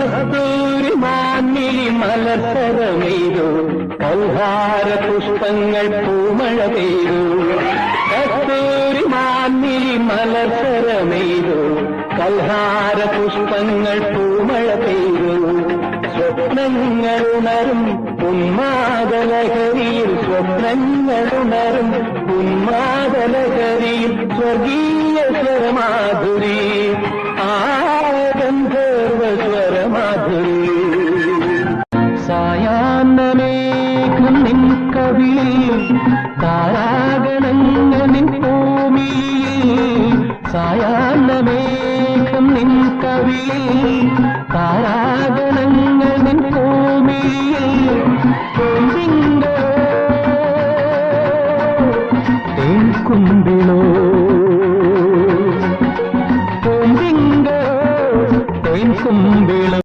കസ്തൂരി മാന്നിലി മലർസരമെയ്തു കൽഹാര പുഷ്പങ്ങൾ പൂമഴ പെയ്തു കസ്തൂരി മാന്നിലി മലർസരമെയ്തു കൽഹാര പുഷ്പങ്ങൾ പൂമഴ പെയ്തു സ്വപ്നങ്ങളുണരും ഉന്മാദലഹരിയിൽ സ്വപ്നങ്ങളുണരും ഉന്മാദലഹരിയിൽ സ്വർഗീയ സ്വരമാധുരി ആ ഗന്ധർവ സ്വരമാധുരി